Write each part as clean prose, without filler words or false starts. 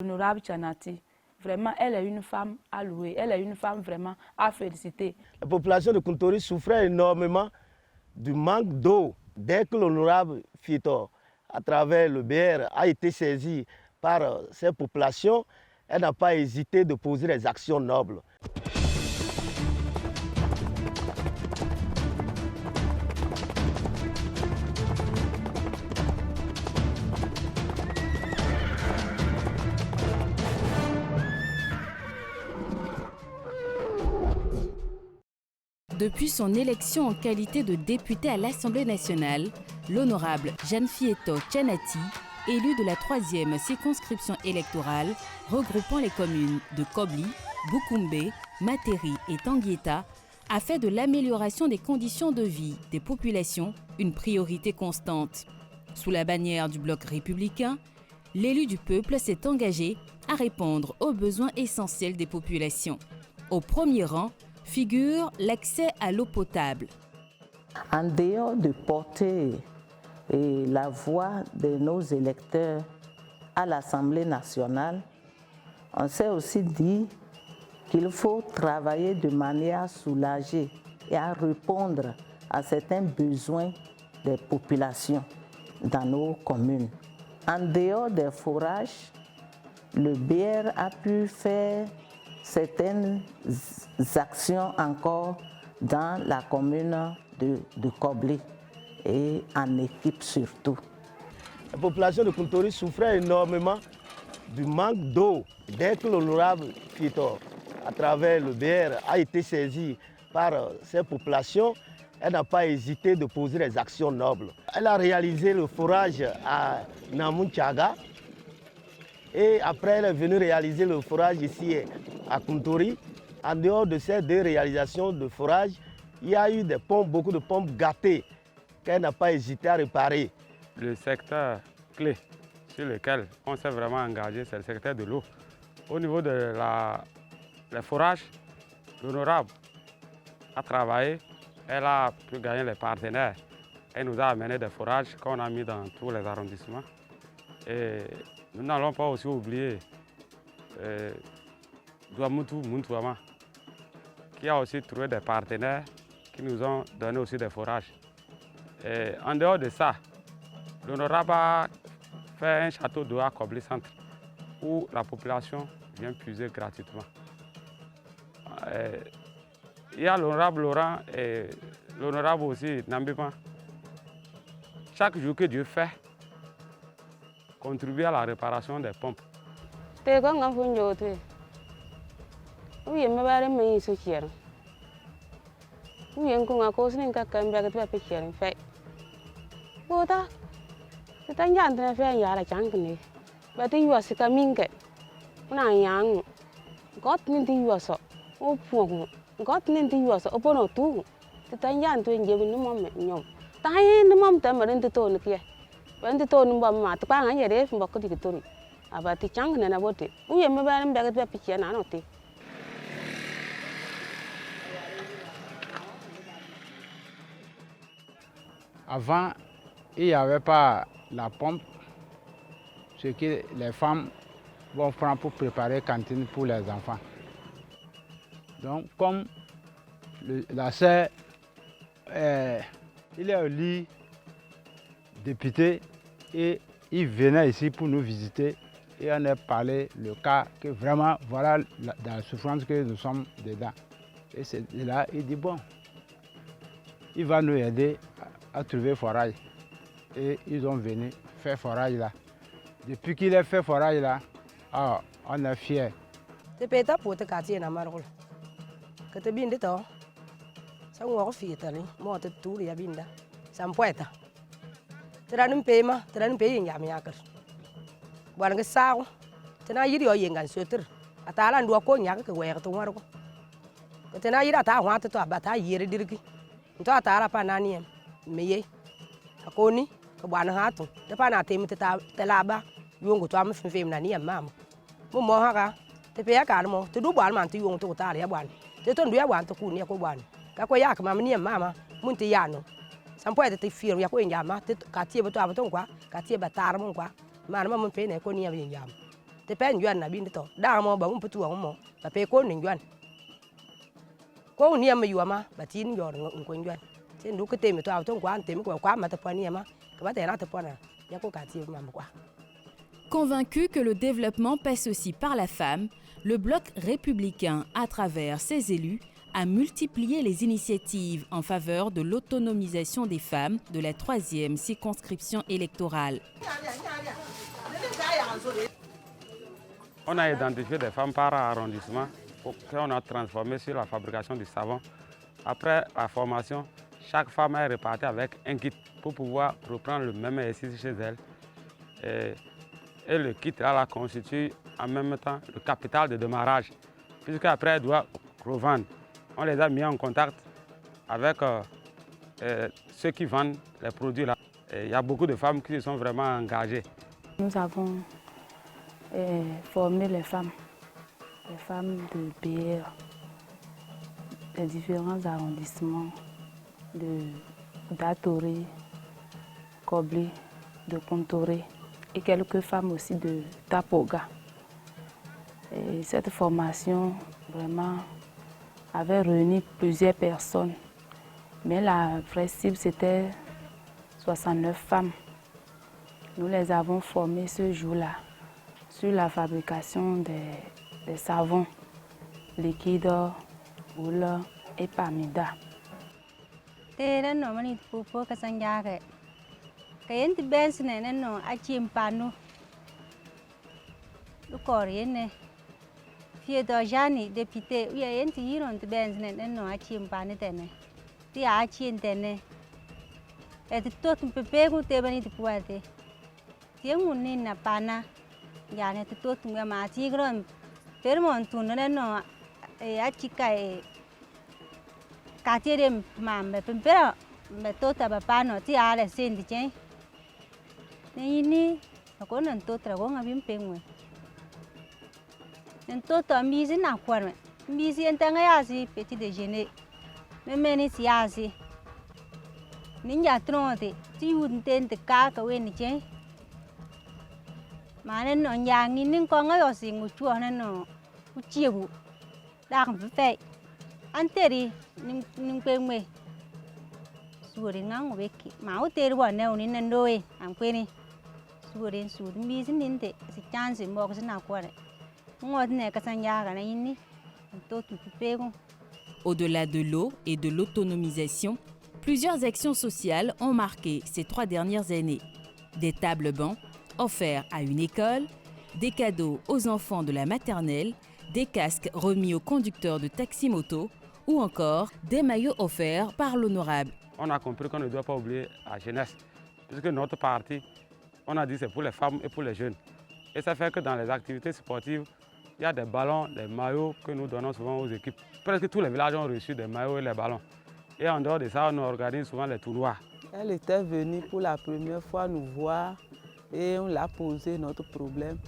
Honorable Tchanati, vraiment, elle est une femme à louer, elle est une femme vraiment à féliciter. La population de Kuntori souffrait énormément du manque d'eau. Dès que l'honorable Fito, à travers le BR, a été saisi par ces populations, elle n'a pas hésité de poser des actions nobles. Depuis son élection en qualité de député à l'Assemblée nationale, l'honorable Janfieto Tchanati, élu de la 3e circonscription électorale regroupant les communes de Kobli, Bukumbe, Materi et Tanguieta, a fait de l'amélioration des conditions de vie des populations une priorité constante. Sous la bannière du bloc républicain, l'élu du peuple s'est engagé à répondre aux besoins essentiels des populations. Au premier rang figure l'accès à l'eau potable. En dehors de porter la voix de nos électeurs à l'Assemblée nationale, on s'est aussi dit qu'il faut travailler de manière à soulager et à répondre à certains besoins des populations dans nos communes. En dehors des forages, le BR a pu faire certaines actions encore dans la commune de Kobli et en équipe surtout. La population de Kuntori souffrait énormément du manque d'eau. Dès que l'honorable Fito, à travers le BR, a été saisi par ces populations, elle n'a pas hésité de poser des actions nobles. Elle a réalisé le forage à Namunchaga et après elle est venue réaliser le forage ici à Kuntori. En dehors de ces deux réalisations de forage, il y a eu des pompes, beaucoup de pompes gâtées qu'elle n'a pas hésité à réparer. Le secteur clé sur lequel on s'est vraiment engagé, c'est le secteur de l'eau. Au niveau de les forages, l'honorable a travaillé, elle a pu gagner les partenaires. Elle nous a amené des forages qu'on a mis dans tous les arrondissements. Et nous n'allons pas aussi oublier Douamutu Muntouama, qui a aussi trouvé des partenaires qui nous ont donné aussi des forages. Et en dehors de ça, l'honorable a fait un château d'eau à Kobli Centre où la population vient puiser gratuitement. Il y a l'honorable Laurent et l'honorable aussi Nambima. Chaque jour que Dieu fait, contribue à la réparation des pompes. Oui, je vais me faire un oui, je vais cause une cacagne avec la pétière en fait. Bota, c'est un yan de faire yara chankne. But you are sick a minket. When I young, got into you so. Oh, poor, got into you so upon or two. The tan yan to engage in the moment, no. Die in the mom temper in the tone here. When the tone bomb mat, bang, and yet from Bocoti. About the chunk and about it. We are moving back at the picture and I don't think. Avant, il n'y avait pas la pompe, ce que les femmes vont prendre pour préparer la cantine pour les enfants. Donc, comme la sœur, il est au lit député et il venait ici pour nous visiter et on a parlé le cas que vraiment, voilà la souffrance que nous sommes dedans. Et c'est là, il dit bon, il va nous aider à trouver forage. Et ils ont venu faire forage là. Depuis qu'il a fait forage là, oh, on est fiers. Te peta pour te quartier na marol. Que te binde to. Sa ngoro fieta ni, mo te turi ya binda. Sam poeta. Te ranum pema, te ranum pe yam yakar. Buan ke saw. Te na yiri o yengan soter. Atala ndu ko nyak ke wer to ngaro. Que te na yira ta hwa te to abata yiri dirgi. Nto atara pa naniem. Meye akoni ko bwana hatu te pa na temi te laba yongo to am fem na ni mama mo haka te pe ka mo te du bwana man te yongo to ta ya bwana te to ndu ya bwana to ku ni ko bwana ka ko ya ka mama ni mama mun te yano sampo te firu ya ko nyama te ka tie beto abato kwa ka tie batar mo kwa mana mun pe ne ko ni ya nyama te pe njuan na bin to da mo ba mo putu mo ba pe ko njuan ko ni am yu ma ba tin yo ko njuan sen du ke te me to a to kwa te me kwa ma te pani ma ke ba te na te pona ya ko ka ti ma kwa. Convaincu que le développement passe aussi par la femme, le bloc républicain, à travers ses élus, a multiplié les initiatives en faveur de l'autonomisation des femmes de la 3e circonscription électorale. On a identifié des femmes par arrondissement qu'on a transformées sur la fabrication du savon. Après la formation, chaque femme est repartie avec un kit pour pouvoir reprendre le même exercice chez elle. Et le kit là, constitue en même temps le capital de démarrage, puisqu'après elle doit revendre. On les a mis en contact avec ceux qui vendent les produits là. Il y a beaucoup de femmes qui se sont vraiment engagées. Nous avons formé les femmes de BR, des différents arrondissements, de d'Atoré, Kobli, de Kontoré et quelques femmes aussi de Tapoga. Et cette formation vraiment avait réuni plusieurs personnes, mais la vraie cible c'était 69 femmes. Nous les avons formées ce jour-là sur la fabrication des savons liquides, boule et pamida. Fie do jani député uya yenti yiron te benzne no achi mpane tene ti achi tene et tot pepe ku te bani te puate ti nguni na pana ya ne te tot nga ma ti gron permon tu no e achi kai ka ti dem ma me pempera me tota ba pano ti ale sendi chen ni ko non totra go ngabim pengwe. En toto mbizi na kwarme mbizi entanga yazi petit déjeuner memeni siasi ninja tronte ti unten te ka weni chen mane no nyangi nin ko ngayo singu chuana no uchiegu dak mfe anteri nin pengwe suri ngangu beki ma uteri wane uni ndoe ampeni suri suri mbizi ninte si chance mbok sina kware. Au-delà de l'eau et de l'autonomisation, plusieurs actions sociales ont marqué ces 3 dernières années. Des tables-bancs offerts à une école, des cadeaux aux enfants de la maternelle, des casques remis aux conducteurs de taxi-moto ou encore des maillots offerts par l'honorable. On a compris qu'on ne doit pas oublier la jeunesse, puisque notre parti, on a dit c'est pour les femmes et pour les jeunes. Et ça fait que dans les activités sportives, il y a des ballons, des maillots que nous donnons souvent aux équipes. Presque tous les villages ont reçu des maillots et les ballons. Et en dehors de ça, on organise souvent les tournois. Elle était venue pour la première fois nous voir et on l'a posé notre problème.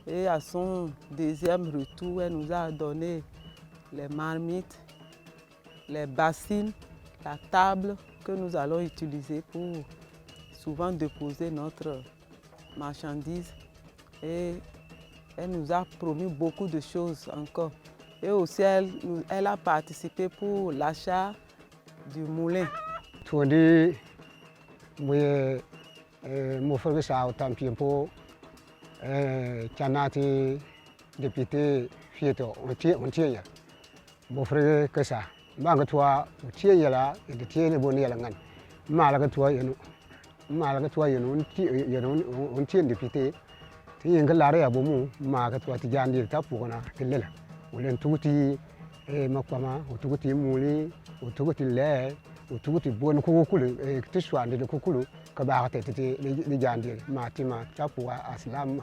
Et à son deuxième retour, elle nous a donné les marmites, les bassines, la table que nous allons utiliser pour souvent déposer notre marchandise. Et elle nous a promis beaucoup de choses encore. Et aussi, elle a participé pour l'achat du moulin. Tuandi, moi, mon frère ça a tant pis pour Chanati député Fieto, on tient. Mon frère que ça. Toi, on tient là, et de tient les bonnets à l'angan. Malaga toi, on tient député. Ti yenga lare ya bomu ma ka twati jandi ta pugona kelela ulen tuguti makwama utuguti muli utuguti le utuguti bon ko kulu ti swande de kokulu ka ba ta ti li jandi ma ti ma ta puga aslam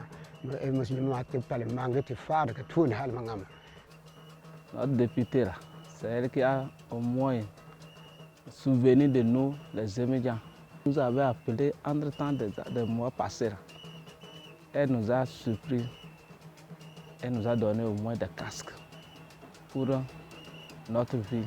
muslima ti pale mangati far ka tun hal mangam. Notre député là, c'est elle qui a au moins souvenu de nous les immédiats. Nous avait appelé entre-temps des mois passés. Elle nous a surpris, elle nous a donné au moins des casques pour notre vie.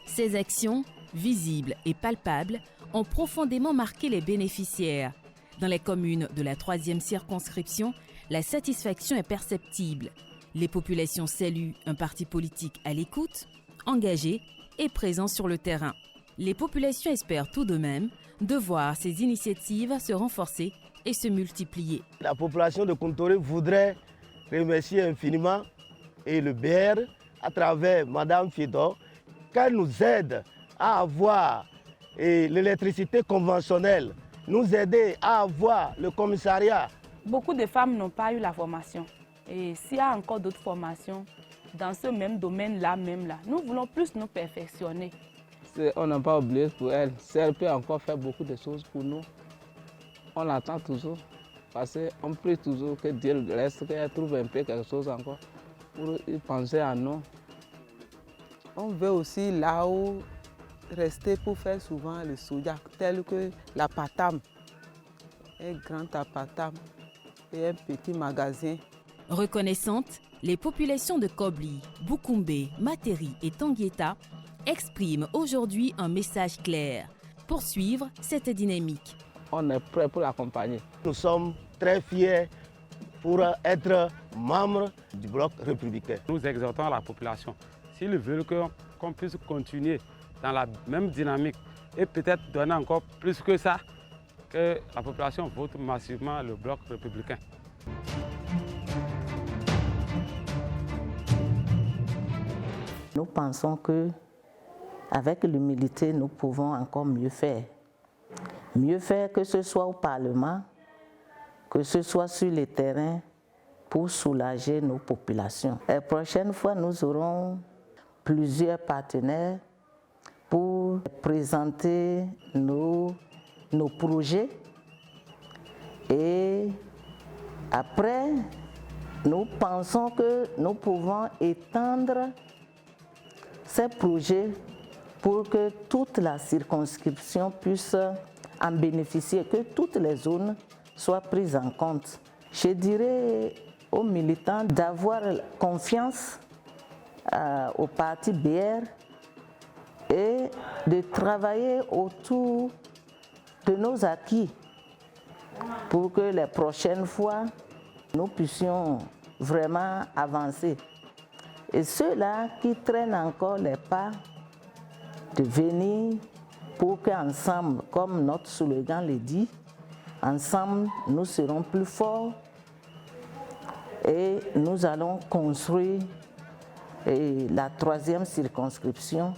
Ces actions, visibles et palpables, ont profondément marqué les bénéficiaires. Dans les communes de la 3e circonscription, la satisfaction est perceptible. Les populations saluent un parti politique à l'écoute, engagé et présent sur le terrain. Les populations espèrent tout de même de voir ces initiatives se renforcer et se multiplier. La population de Kontore voudrait remercier infiniment et le BR à travers Madame Fieto, qu'elle nous aide à avoir l'électricité conventionnelle, nous aider à avoir le commissariat. Beaucoup de femmes n'ont pas eu la formation. Et s'il y a encore d'autres formations dans ce même domaine-là, nous voulons plus nous perfectionner. On n'a pas oublié pour elle. Si elle peut encore faire beaucoup de choses pour nous, on l'attend toujours. Parce qu'on prie toujours que Dieu reste, qu'elle trouve un peu quelque chose encore pour y penser à nous. On veut aussi là-haut rester pour faire souvent le soja, tel que la Patam, un grand apatam et un petit magasin. Reconnaissantes, les populations de Kobli, Boukoumbe, Materi et Tanguieta expriment aujourd'hui un message clair. Poursuivre cette dynamique. On est prêt pour l'accompagner. Nous sommes très fiers pour être membres du bloc républicain. Nous exhortons la population, s'ils veulent qu'on puisse continuer dans la même dynamique et peut-être donner encore plus que ça, que la population vote massivement le bloc républicain. Nous pensons qu'avec l'humilité, nous pouvons encore mieux faire. Mieux faire que ce soit au Parlement, que ce soit sur les terrains, pour soulager nos populations. La prochaine fois, nous aurons plusieurs partenaires pour présenter nos projets. Et après, nous pensons que nous pouvons étendre ces projets pour que toute la circonscription puisse en bénéficier, que toutes les zones soient prises en compte. Je dirais aux militants d'avoir confiance au parti BR et de travailler autour de nos acquis pour que les prochaines fois, nous puissions vraiment avancer. Et ceux-là qui traînent encore les pas, de venir pour qu'ensemble, comme notre slogan le dit, ensemble nous serons plus forts et nous allons construire la 3e circonscription